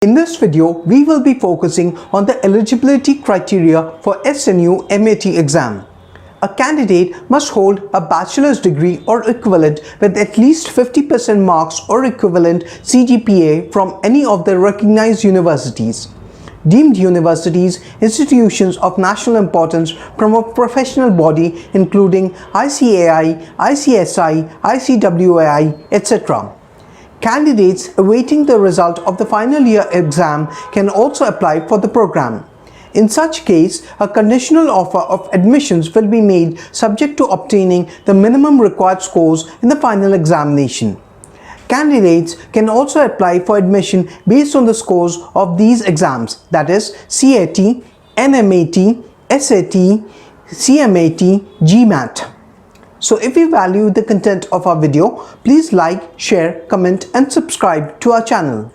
In this video, we will be focusing on the eligibility criteria for SNU MAT exam. A candidate must hold a bachelor's degree or equivalent with at least 50% marks or equivalent CGPA from any of the recognized universities. Deemed universities, institutions of national importance from a professional body including ICAI, ICSI, ICWAI, etc. Candidates awaiting the result of the final year exam can also apply for the program. In such case, a conditional offer of admissions will be made subject to obtaining the minimum required scores in the final examination. Candidates can also apply for admission based on the scores of these exams, that is CAT, NMAT, SAT, CMAT, GMAT. So if you value the content of our video, please like, share, comment and subscribe to our channel.